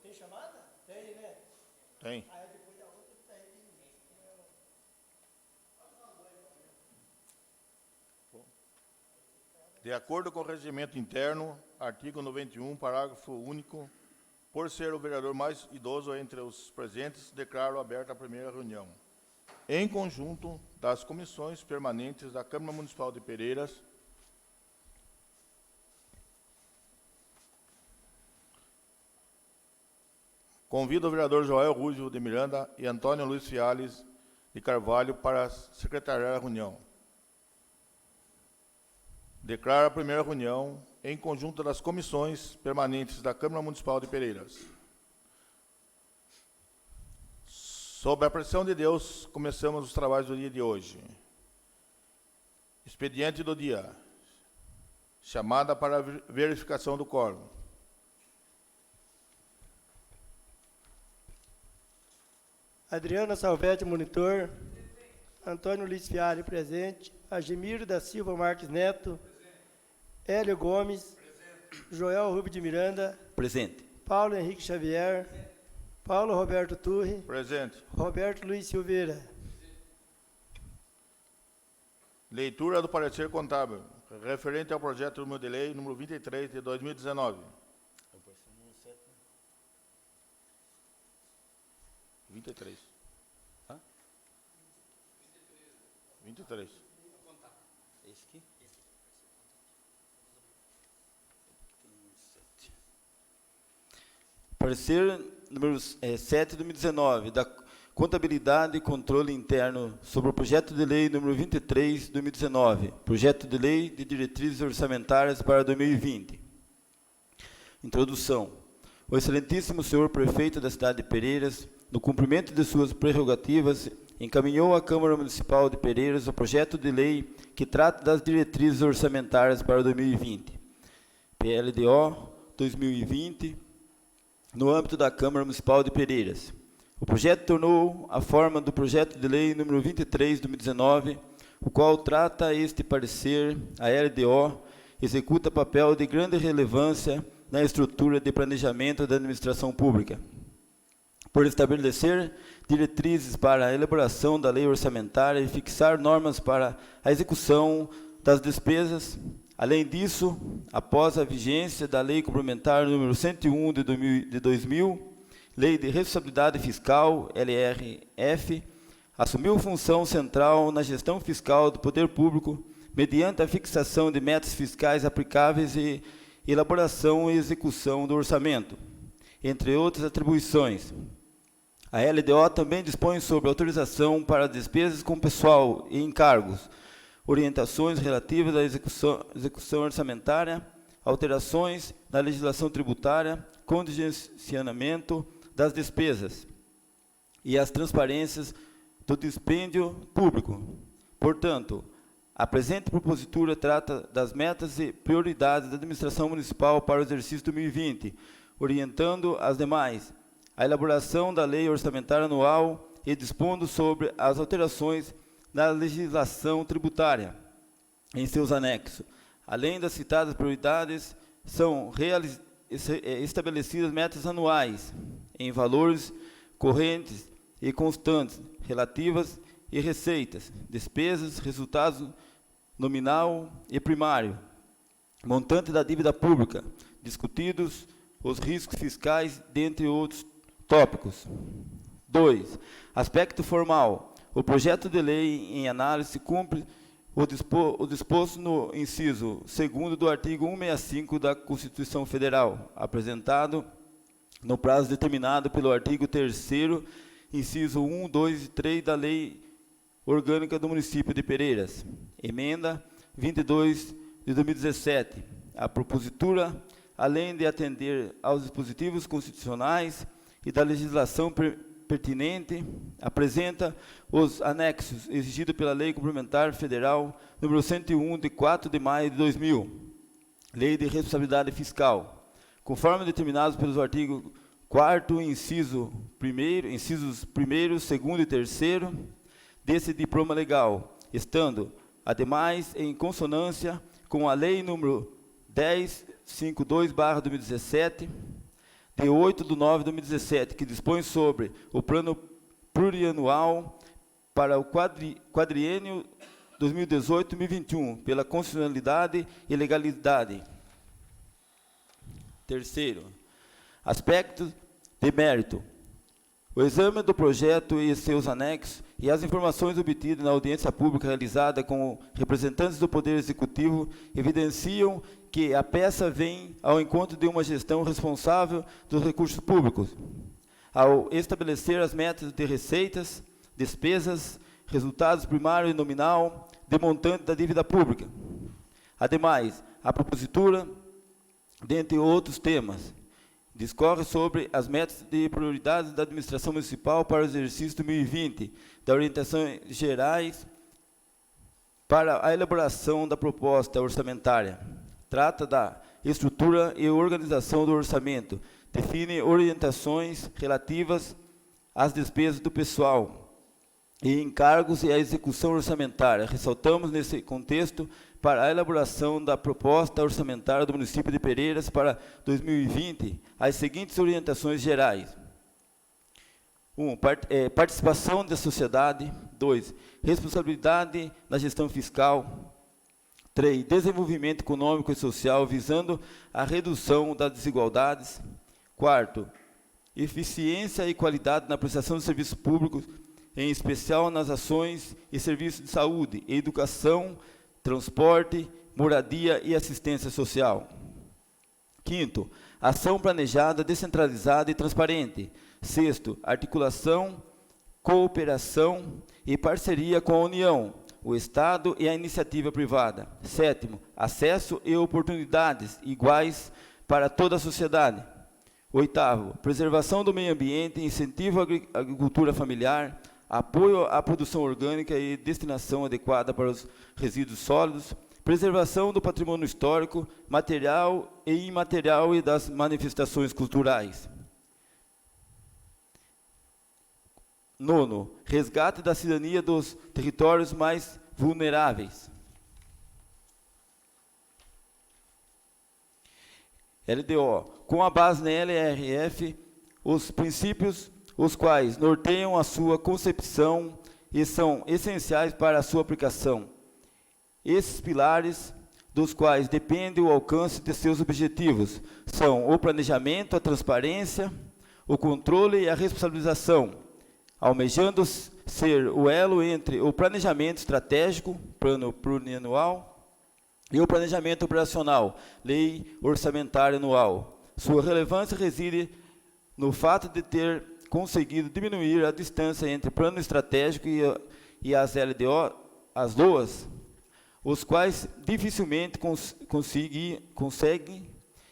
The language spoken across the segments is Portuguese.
Tem chamada? Tem, né? Tem. Aí depois da outra tem. De acordo com o regimento interno, artigo 91, parágrafo único, por ser o vereador mais idoso entre os presentes, declaro aberta a primeira reunião, em conjunto das comissões permanentes da Câmara Municipal de Pereiras, convido o vereador Joel Rússio de Miranda e Antônio Luiz Fiales de Carvalho para secretariar a reunião. Declaro a primeira reunião em conjunto das comissões permanentes da Câmara Municipal de Pereiras. Sob a pressão de Deus, começamos os trabalhos do dia de hoje. Expediente do dia. Chamada para verificação do quórum. Adriana Salvetti, monitor. Antônio Luiz Fiale, presente. Agemiro da Silva Marques Neto. Hélio Gomes. Joel Rubio de Miranda. Presente. Paulo Henrique Xavier. Paulo Roberto Turri. Presente. Roberto Luiz Silveira. Leitura do parecer contábil, referente ao projeto número de lei número 23 de 2019. 23. Hã? 23. Esse aqui? Parecer número 7 de 2019, da Contabilidade e Controle Interno sobre o projeto de lei número 23 de 2019, projeto de lei de diretrizes orçamentárias para 2020. Introdução. O excelentíssimo senhor prefeito da cidade de Pereiras, no cumprimento de suas prerrogativas, encaminhou à Câmara Municipal de Pereiras o projeto de lei que trata das diretrizes orçamentárias para 2020, PLDO 2020, no âmbito da Câmara Municipal de Pereiras. O projeto tornou a forma do projeto de lei número 23 de 2019, o qual trata este parecer, a LDO, executa papel de grande relevância na estrutura de planejamento da administração pública, por estabelecer diretrizes para a elaboração da lei orçamentária e fixar normas para a execução das despesas. Além disso, após a vigência da Lei Complementar número 101 de 2000, Lei de Responsabilidade Fiscal, LRF, assumiu função central na gestão fiscal do poder público, mediante a fixação de metas fiscais aplicáveis e elaboração e execução do orçamento, entre outras atribuições. A LDO também dispõe sobre autorização para despesas com pessoal e encargos, orientações relativas à execução orçamentária, alterações na legislação tributária, contingenciamento das despesas e as transparências do dispêndio público. Portanto, a presente propositura trata das metas e prioridades da administração municipal para o exercício 2020, orientando as demais, a elaboração da lei orçamentária anual e dispondo sobre as alterações na legislação tributária em seus anexos. Além das citadas prioridades, são estabelecidas metas anuais em valores correntes e constantes relativas e receitas, despesas, resultados nominal e primário, montante da dívida pública, discutidos os riscos fiscais, dentre outros tópicos. 2. Aspecto formal. O projeto de lei em análise cumpre o disposto no inciso 2º do artigo 165 da Constituição Federal, apresentado no prazo determinado pelo artigo 3º, inciso 1, 2 e 3 da Lei Orgânica do Município de Pereiras, emenda 22 de 2017. A propositura, além de atender aos dispositivos constitucionais e da legislação pertinente, apresenta os anexos exigidos pela Lei Complementar Federal número 101, de 4 de maio de 2000, Lei de Responsabilidade Fiscal, conforme determinados pelos artigos 4º, incisos 1º, 2º e 3º desse diploma legal, estando, ademais, em consonância com a Lei número 1052/2017, de 8/9/2017, que dispõe sobre o plano plurianual para o quadriênio 2018-2021, pela constitucionalidade e legalidade. Terceiro, aspectos de mérito. O exame do projeto e seus anexos e as informações obtidas na audiência pública realizada com representantes do Poder Executivo evidenciam que a peça vem ao encontro de uma gestão responsável dos recursos públicos, ao estabelecer as metas de receitas, despesas, resultados primário e nominal, de montante da dívida pública. Ademais, a propositura, dentre outros temas, discorre sobre as metas de prioridades da administração municipal para o exercício 2020, das orientações gerais para a elaboração da proposta orçamentária. Trata da estrutura e organização do orçamento, define orientações relativas às despesas do pessoal e encargos e à execução orçamentária. Ressaltamos nesse contexto para a elaboração da proposta orçamentária do município de Pereiras para 2020, as seguintes orientações gerais. 1. Participação da sociedade. 2. Responsabilidade na gestão fiscal. 3. Desenvolvimento econômico e social, visando a redução das desigualdades. 4. Eficiência e qualidade na prestação de serviços públicos, em especial nas ações e serviços de saúde, educação, transporte, moradia e assistência social. 5º, ação planejada, descentralizada e transparente. 6º, articulação, cooperação e parceria com a União, o Estado e a iniciativa privada. 7º, acesso e oportunidades iguais para toda a sociedade. 8º, preservação do meio ambiente, incentivo à agricultura familiar, apoio à produção orgânica e destinação adequada para os resíduos sólidos, preservação do patrimônio histórico, material e imaterial e das manifestações culturais. 9º, resgate da cidadania dos territórios mais vulneráveis. LDO, com a base na LRF, os princípios os quais norteiam a sua concepção e são essenciais para a sua aplicação. Esses pilares, dos quais depende o alcance de seus objetivos, são o planejamento, a transparência, o controle e a responsabilização, almejando ser o elo entre o planejamento estratégico, plano plurianual, e o planejamento operacional, lei orçamentária anual. Sua relevância reside no fato de ter conseguido diminuir a distância entre plano estratégico e as LDO, as LOAs, os quais dificilmente conseguem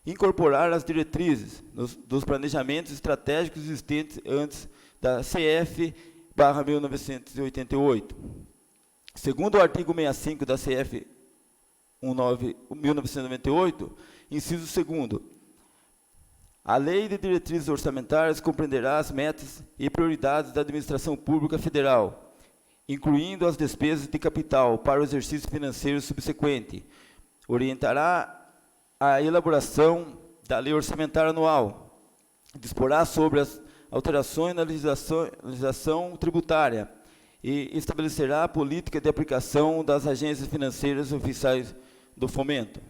incorporar as diretrizes dos planejamentos estratégicos existentes antes da CF/1988. Segundo o artigo 65 da CF 1998, inciso 2º, a Lei de Diretrizes Orçamentárias compreenderá as metas e prioridades da administração pública federal, incluindo as despesas de capital para o exercício financeiro subsequente. Orientará a elaboração da Lei Orçamentária Anual. Disporá sobre as alterações na legislação tributária e estabelecerá a política de aplicação das agências financeiras oficiais do fomento.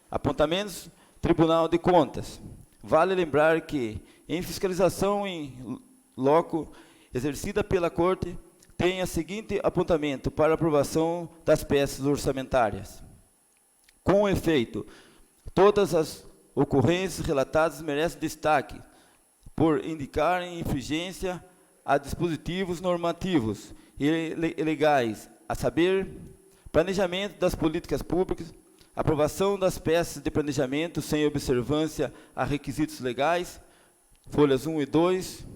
Apontamentos: Tribunal de Contas. Vale lembrar que, em fiscalização em loco exercida pela Corte, tem a seguinte apontamento para aprovação das peças orçamentárias. Com efeito, todas as ocorrências relatadas merecem destaque, por indicarem infringência a dispositivos normativos e legais, a saber, planejamento das políticas públicas, aprovação das peças de planejamento sem observância a requisitos legais, folhas 1 e 2.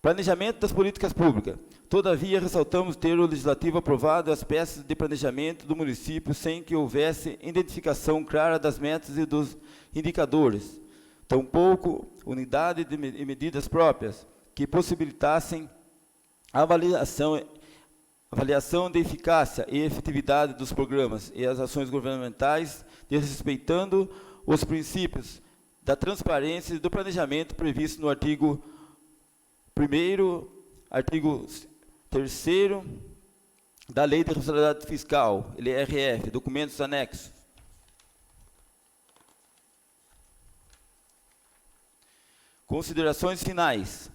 Planejamento das políticas públicas. Todavia, ressaltamos ter o Legislativo aprovado as peças de planejamento do município sem que houvesse identificação clara das metas e dos indicadores, tampouco unidade e medidas próprias, que possibilitassem a avaliação de eficácia e efetividade dos programas e as ações governamentais, desrespeitando os princípios da transparência e do planejamento previsto no artigo 1º, artigo 3º da Lei de Responsabilidade Fiscal, LRF, documentos anexos. Considerações finais.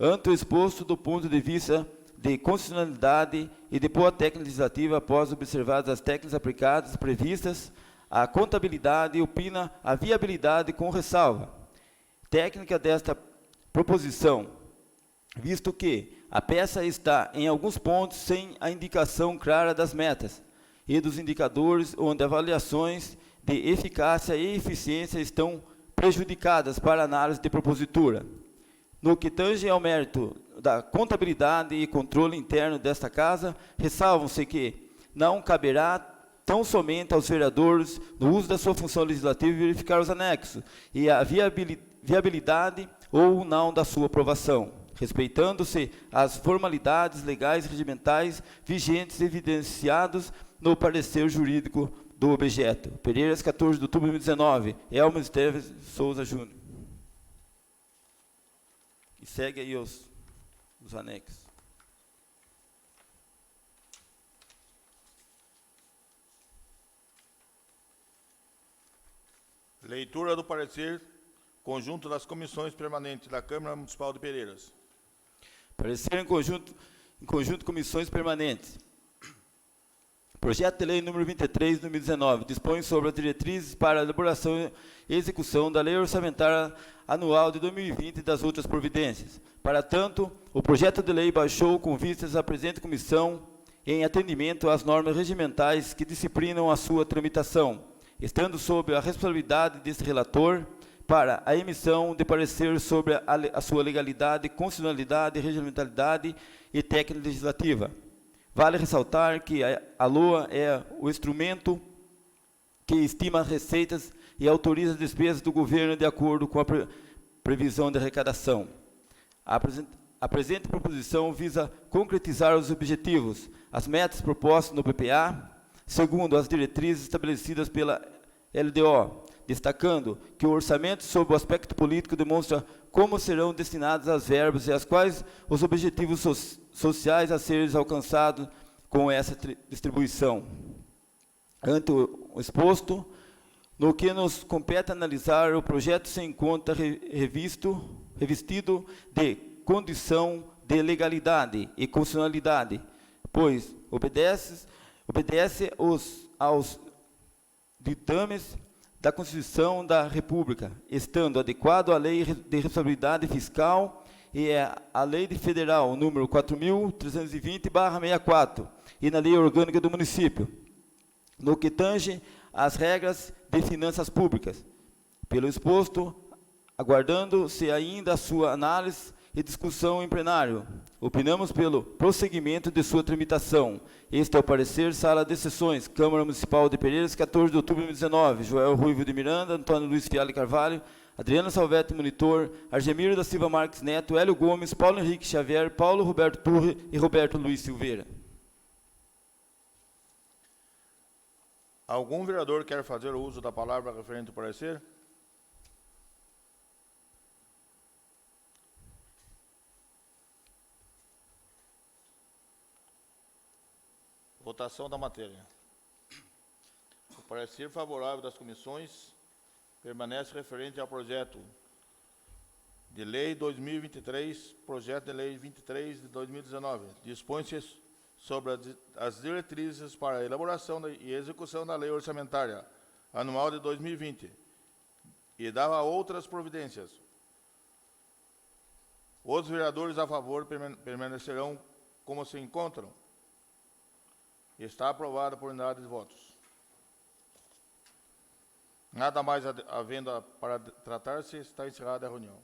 Ante o exposto do ponto de vista de constitucionalidade e de boa técnica legislativa, após observadas as técnicas aplicadas previstas, a contabilidade opina a viabilidade com ressalva técnica desta proposição, visto que a peça está, em alguns pontos, sem a indicação clara das metas e dos indicadores, onde avaliações de eficácia e eficiência estão prejudicadas para análise de propositura. No que tange ao mérito da contabilidade e controle interno desta Casa, ressalvam-se que não caberá tão somente aos vereadores, no uso da sua função legislativa, verificar os anexos e a viabilidade ou não da sua aprovação, respeitando-se as formalidades legais e regimentais vigentes evidenciados no parecer jurídico do objeto. Pereiras, 14 de outubro de 2019. Elmer Esteves Souza Júnior. E segue aí os anexos. Leitura do parecer conjunto das comissões permanentes da Câmara Municipal de Pereiras. Parecer em conjunto comissões permanentes. Projeto de Lei número 23 de 2019 dispõe sobre as diretrizes para a elaboração e execução da Lei Orçamentária Anual de 2020 e das outras providências. Para tanto, o projeto de lei baixou com vistas à presente comissão em atendimento às normas regimentais que disciplinam a sua tramitação, estando sob a responsabilidade deste relator para a emissão de parecer sobre a sua legalidade, constitucionalidade, regimentalidade e técnica legislativa. Vale ressaltar que a LOA é o instrumento que estima as receitas e autoriza as despesas do governo de acordo com a previsão de arrecadação. A presente proposição visa concretizar os objetivos, as metas propostas no PPA, segundo as diretrizes estabelecidas pela LDO, destacando que o orçamento, sob o aspecto político, demonstra como serão destinadas as verbas e as quais os objetivos sociais a serem alcançados com essa distribuição. Ante o exposto, no que nos compete analisar, o projeto se encontra revestido de condição de legalidade e constitucionalidade, pois obedece aos ditames da Constituição da República, estando adequado à Lei de Responsabilidade Fiscal e à Lei Federal número 4.320/64 e na Lei Orgânica do Município, no que tange às regras de finanças públicas. Pelo exposto, aguardando-se ainda a sua análise e discussão em plenário, opinamos pelo prosseguimento de sua tramitação. Este é o parecer, Sala de Sessões, Câmara Municipal de Pereiras, 14 de outubro de 2019. Joel Ruivo de Miranda, Antônio Luiz Fialho Carvalho, Adriana Salvetti, monitor, Argemiro da Silva Marques Neto, Hélio Gomes, Paulo Henrique Xavier, Paulo Roberto Turre e Roberto Luiz Silveira. Algum vereador quer fazer o uso da palavra referente ao parecer? Votação da matéria. O parecer favorável das comissões permanece referente ao projeto de lei 2023, projeto de lei 23 de 2019. Dispõe-se sobre as diretrizes para a elaboração e execução da lei orçamentária anual de 2020 e dava outras providências. Os vereadores a favor permanecerão como se encontram. Está aprovada por unanimidade de votos. Nada mais havendo para tratar-se, está encerrada a reunião.